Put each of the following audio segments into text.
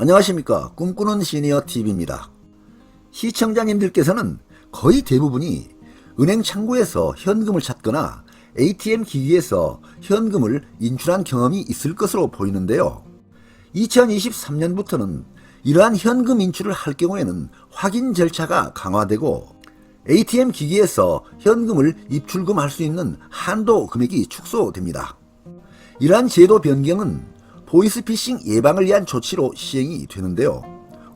안녕하십니까. 꿈꾸는 시니어TV입니다. 시청자님들께서는 거의 대부분이 은행 창구에서 현금을 찾거나 ATM 기기에서 현금을 인출한 경험이 있을 것으로 보이는데요. 2023년부터는 이러한 현금 인출을 할 경우에는 확인 절차가 강화되고 ATM 기기에서 현금을 입출금할 수 있는 한도 금액이 축소됩니다. 이러한 제도 변경은 보이스피싱 예방을 위한 조치로 시행이 되는데요.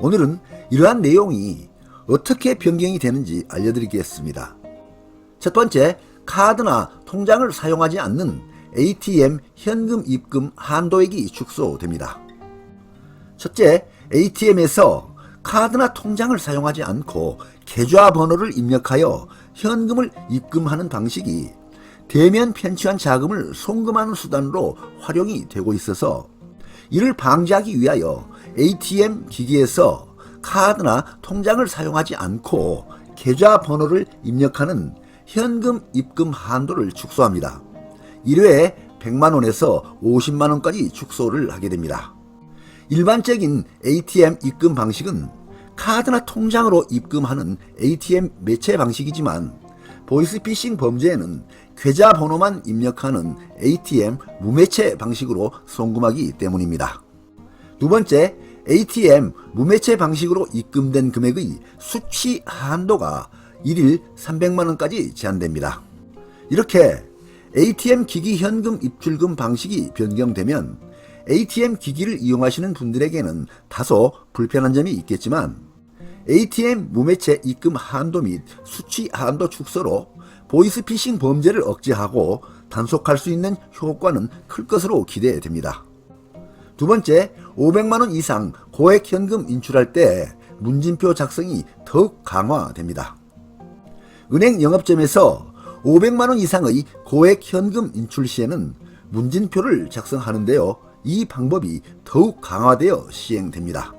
오늘은 이러한 내용이 어떻게 변경이 되는지 알려드리겠습니다. 첫 번째, 카드나 통장을 사용하지 않는 ATM 현금 입금 한도액이 축소됩니다. 첫째, ATM에서 카드나 통장을 사용하지 않고 계좌번호를 입력하여 현금을 입금하는 방식이 대면 편취한 자금을 송금하는 수단으로 활용이 되고 있어서 이를 방지하기 위하여 ATM 기기에서 카드나 통장을 사용하지 않고 계좌번호를 입력하는 현금 입금 한도를 축소합니다. 1회에 100만원에서 50만원까지 축소를 하게 됩니다. 일반적인 ATM 입금 방식은 카드나 통장으로 입금하는 ATM 매체 방식이지만 보이스피싱 범죄에는 계좌번호만 입력하는 ATM 무매체 방식으로 송금하기 때문입니다. 두 번째, ATM 무매체 방식으로 입금된 금액의 수취 한도가 1일 300만원까지 제한됩니다. 이렇게 ATM 기기 현금 입출금 방식이 변경되면 ATM 기기를 이용하시는 분들에게는 다소 불편한 점이 있겠지만 ATM 무매체 입금 한도 및 수취 한도 축소로 보이스피싱 범죄를 억제하고 단속할 수 있는 효과는 클 것으로 기대됩니다. 두 번째, 500만원 이상 고액 현금 인출할 때 문진표 작성이 더욱 강화됩니다. 은행 영업점에서 500만원 이상의 고액 현금 인출 시에는 문진표를 작성하는데요. 이 방법이 더욱 강화되어 시행됩니다.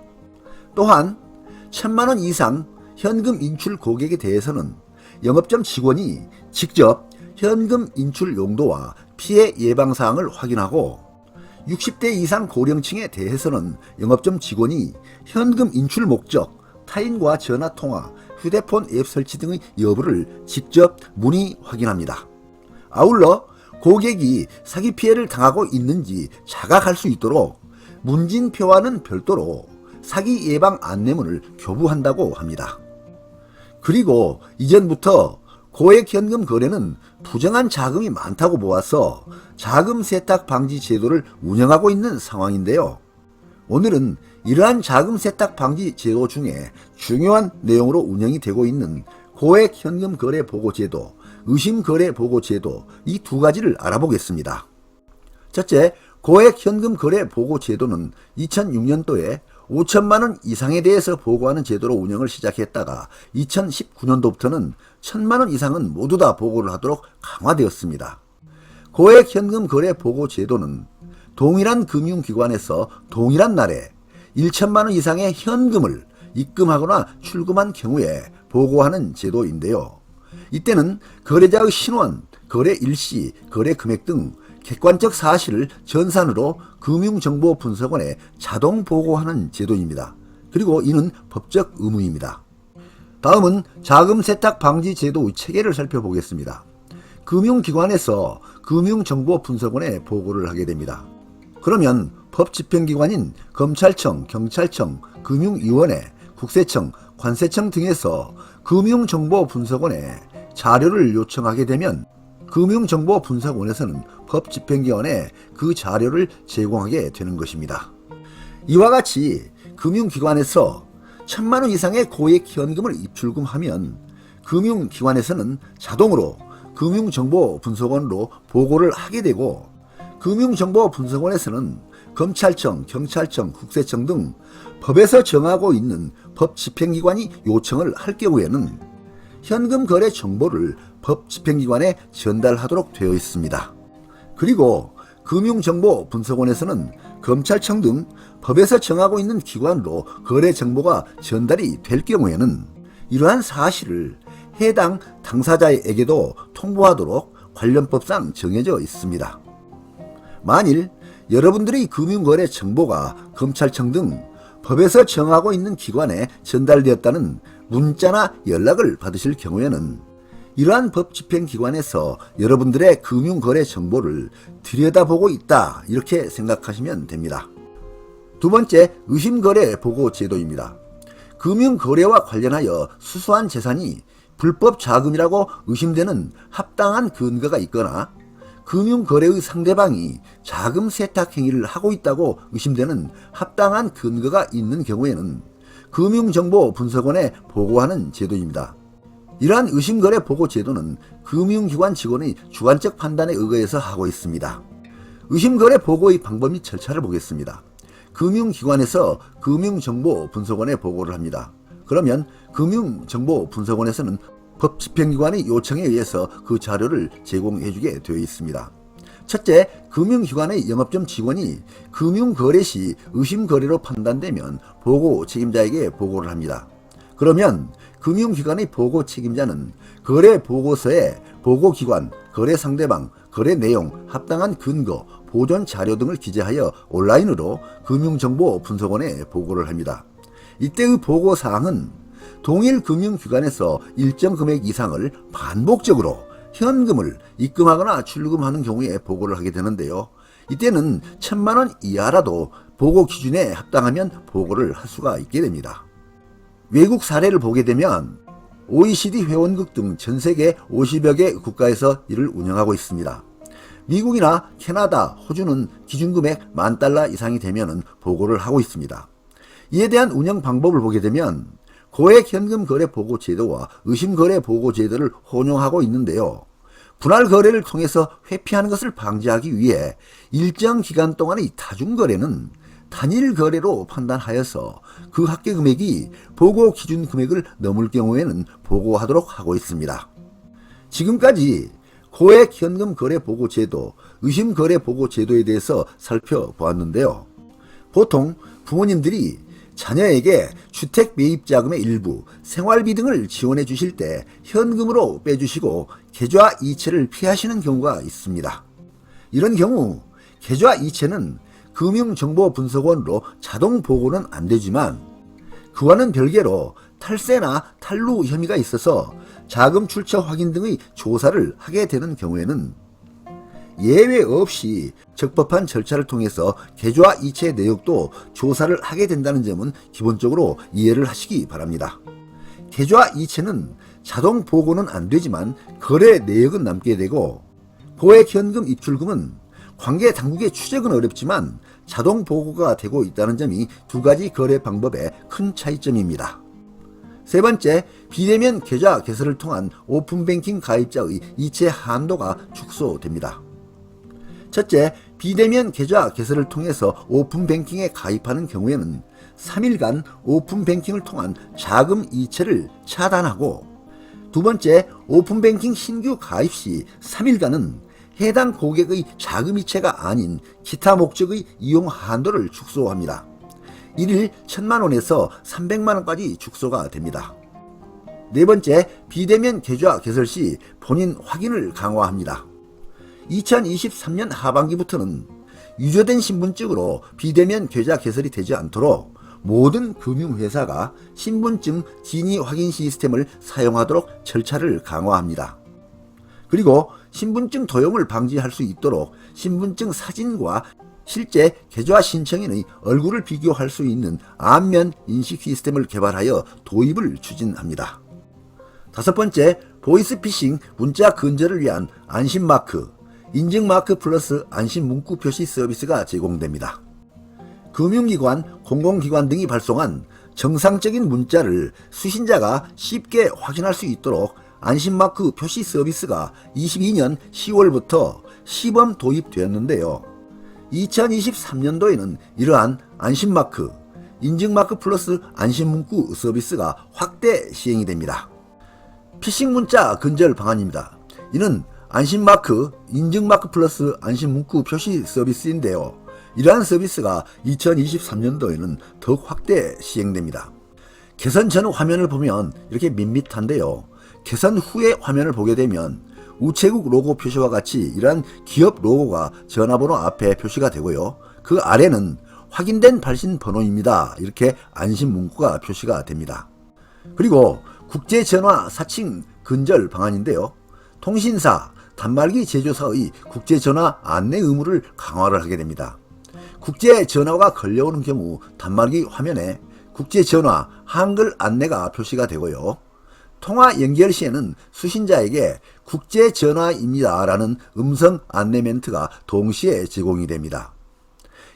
또한 1000만원 이상 현금 인출 고객에 대해서는 영업점 직원이 직접 현금 인출 용도와 피해 예방 사항을 확인하고 60대 이상 고령층에 대해서는 영업점 직원이 현금 인출 목적, 타인과 전화통화, 휴대폰 앱 설치 등의 여부를 직접 문의 확인합니다. 아울러 고객이 사기 피해를 당하고 있는지 자각할 수 있도록 문진표와는 별도로 사기 예방 안내문을 교부한다고 합니다. 그리고 이전부터 고액 현금 거래는 부정한 자금이 많다고 보아서 자금 세탁 방지 제도를 운영하고 있는 상황인데요. 오늘은 이러한 자금 세탁 방지 제도 중에 중요한 내용으로 운영이 되고 있는 고액 현금 거래 보고 제도, 의심 거래 보고 제도 이 두 가지를 알아보겠습니다. 첫째, 고액 현금 거래 보고 제도는 2006년도에 5천만원 이상에 대해서 보고하는 제도로 운영을 시작했다가 2019년도부터는 1000만원 이상은 모두 다 보고를 하도록 강화되었습니다. 고액 현금 거래 보고 제도는 동일한 금융기관에서 동일한 날에 1천만원 이상의 현금을 입금하거나 출금한 경우에 보고하는 제도인데요. 이때는 거래자의 신원, 거래 일시, 거래 금액 등 객관적 사실을 전산으로 금융정보분석원에 자동 보고하는 제도입니다. 그리고 이는 법적 의무입니다. 다음은 자금 세탁 방지 제도의 체계를 살펴보겠습니다. 금융기관에서 금융정보분석원에 보고를 하게 됩니다. 그러면 법집행기관인 검찰청, 경찰청, 금융위원회, 국세청, 관세청 등에서 금융정보분석원에 자료를 요청하게 되면 금융정보분석원에서는 법집행기관에 그 자료를 제공하게 되는 것입니다. 이와 같이 금융기관에서 1000만원 이상의 고액 현금을 입출금하면 금융기관에서는 자동으로 금융정보분석원으로 보고를 하게 되고 금융정보분석원에서는 검찰청, 경찰청, 국세청 등 법에서 정하고 있는 법집행기관이 요청을 할 경우에는 현금 거래 정보를 법집행기관에 전달하도록 되어 있습니다. 그리고 금융정보분석원에서는 검찰청 등 법에서 정하고 있는 기관으로 거래 정보가 전달이 될 경우에는 이러한 사실을 해당 당사자에게도 통보하도록 관련법상 정해져 있습니다. 만일 여러분들의 금융거래 정보가 검찰청 등 법에서 정하고 있는 기관에 전달되었다는 문자나 연락을 받으실 경우에는 이러한 법 집행기관에서 여러분들의 금융거래 정보를 들여다보고 있다, 이렇게 생각하시면 됩니다. 두 번째, 의심거래 보고 제도입니다. 금융거래와 관련하여 수수한 재산이 불법 자금이라고 의심되는 합당한 근거가 있거나 금융거래의 상대방이 자금 세탁 행위를 하고 있다고 의심되는 합당한 근거가 있는 경우에는 금융정보분석원에 보고하는 제도입니다. 이러한 의심거래 보고 제도는 금융기관 직원의 주관적 판단에 의거해서 하고 있습니다. 의심거래 보고의 방법 및 절차를 보겠습니다. 금융기관에서 금융정보분석원에 보고를 합니다. 그러면 금융정보분석원에서는 법집행기관의 요청에 의해서 그 자료를 제공해주게 되어 있습니다. 첫째, 금융기관의 영업점 직원이 금융거래 시 의심거래로 판단되면 보고 책임자에게 보고를 합니다. 그러면 금융기관의 보고 책임자는 거래 보고서에 보고기관, 거래 상대방, 거래 내용, 합당한 근거, 보존 자료 등을 기재하여 온라인으로 금융정보분석원에 보고를 합니다. 이때의 보고사항은 동일 금융기관에서 일정 금액 이상을 반복적으로 현금을 입금하거나 출금하는 경우에 보고를 하게 되는데요. 이때는 1,000만원 이하라도 보고 기준에 합당하면 보고를 할 수가 있게 됩니다. 외국 사례를 보게 되면 OECD 회원국 등 전 세계 50여 개 국가에서 이를 운영하고 있습니다. 미국이나 캐나다, 호주는 기준금액 $10,000 이상이 되면 보고를 하고 있습니다. 이에 대한 운영 방법을 보게 되면 고액 현금 거래 보고 제도와 의심 거래 보고 제도를 혼용하고 있는데요. 분할 거래를 통해서 회피하는 것을 방지하기 위해 일정 기간 동안의 다중 거래는 단일 거래로 판단하여서 그 합계 금액이 보고 기준 금액을 넘을 경우에는 보고하도록 하고 있습니다. 지금까지 고액 현금 거래 보고 제도, 의심 거래 보고 제도에 대해서 살펴보았는데요. 보통 부모님들이 자녀에게 주택 매입 자금의 일부, 생활비 등을 지원해 주실 때 현금으로 빼주시고 계좌 이체를 피하시는 경우가 있습니다. 이런 경우 계좌 이체는 금융정보분석원으로 자동 보고는 안 되지만 그와는 별개로 탈세나 탈루 혐의가 있어서 자금 출처 확인 등의 조사를 하게 되는 경우에는 예외 없이 적법한 절차를 통해서 계좌 이체 내역도 조사를 하게 된다는 점은 기본적으로 이해를 하시기 바랍니다. 계좌 이체는 자동 보고는 안 되지만 거래 내역은 남게 되고 고액 현금 입출금은 관계 당국의 추적은 어렵지만 자동 보고가 되고 있다는 점이 두 가지 거래 방법의 큰 차이점입니다. 세 번째, 비대면 계좌 개설을 통한 오픈뱅킹 가입자의 이체 한도가 축소됩니다. 첫째, 비대면 계좌 개설을 통해서 오픈뱅킹에 가입하는 경우에는 3일간 오픈뱅킹을 통한 자금 이체를 차단하고, 두 번째, 오픈뱅킹 신규 가입 시 3일간은 해당 고객의 자금 이체가 아닌 기타 목적의 이용 한도를 축소합니다. 1일 1,000만원에서 300만원까지 축소가 됩니다. 네 번째, 비대면 계좌 개설 시 본인 확인을 강화합니다. 2023년 하반기부터는 유저된 신분증으로 비대면 계좌 개설이 되지 않도록 모든 금융회사가 신분증 진위 확인 시스템을 사용하도록 절차를 강화합니다. 그리고 신분증 도용을 방지할 수 있도록 신분증 사진과 실제 계좌 신청인의 얼굴을 비교할 수 있는 안면 인식 시스템을 개발하여 도입을 추진합니다. 다섯 번째, 보이스피싱 문자 근절을 위한 안심마크, 인증마크 플러스 안심문구 표시 서비스가 제공됩니다. 금융기관, 공공기관 등이 발송한 정상적인 문자를 수신자가 쉽게 확인할 수 있도록 안심마크 표시 서비스가 22년 10월부터 시범 도입되었는데요. 2023년도에는 이러한 안심마크, 인증마크 플러스 안심문구 서비스가 확대 시행이 됩니다. 피싱 문자 근절 방안입니다. 이는 안심마크, 인증마크 플러스 안심문구 표시 서비스인데요. 이러한 서비스가 2023년도에는 더욱 확대 시행됩니다. 개선 전 화면을 보면 이렇게 밋밋한데요. 개선 후의 화면을 보게 되면 우체국 로고 표시와 같이 이러한 기업 로고가 전화번호 앞에 표시가 되고요. 그 아래는 확인된 발신 번호입니다. 이렇게 안심 문구가 표시가 됩니다. 그리고 국제전화 사칭 근절 방안인데요. 통신사, 단말기 제조사의 국제전화 안내 의무를 강화를 하게 됩니다. 국제전화가 걸려오는 경우 단말기 화면에 국제전화 한글 안내가 표시가 되고요. 통화 연결 시에는 수신자에게 국제전화입니다 라는 음성 안내 멘트가 동시에 제공이 됩니다.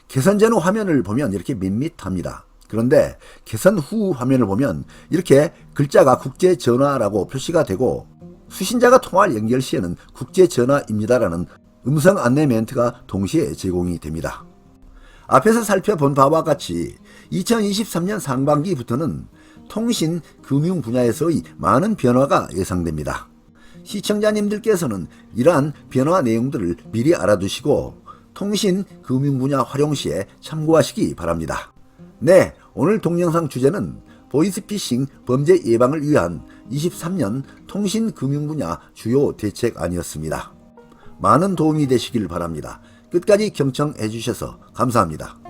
개선 전후 화면을 보면 이렇게 밋밋합니다. 그런데 개선 후 화면을 보면 이렇게 글자가 국제전화라고 표시가 되고 수신자가 통화 연결 시에는 국제전화입니다라는 음성 안내 멘트가 동시에 제공이 됩니다. 앞에서 살펴본 바와 같이 2023년 상반기부터는 통신, 금융 분야에서의 많은 변화가 예상됩니다. 시청자님들께서는 이러한 변화 내용들을 미리 알아두시고 통신, 금융 분야 활용 시에 참고하시기 바랍니다. 네, 오늘 동영상 주제는 보이스피싱 범죄 예방을 위한 23년 통신, 금융 분야 주요 대책안이었습니다. 많은 도움이 되시길 바랍니다. 끝까지 경청해 주셔서 감사합니다.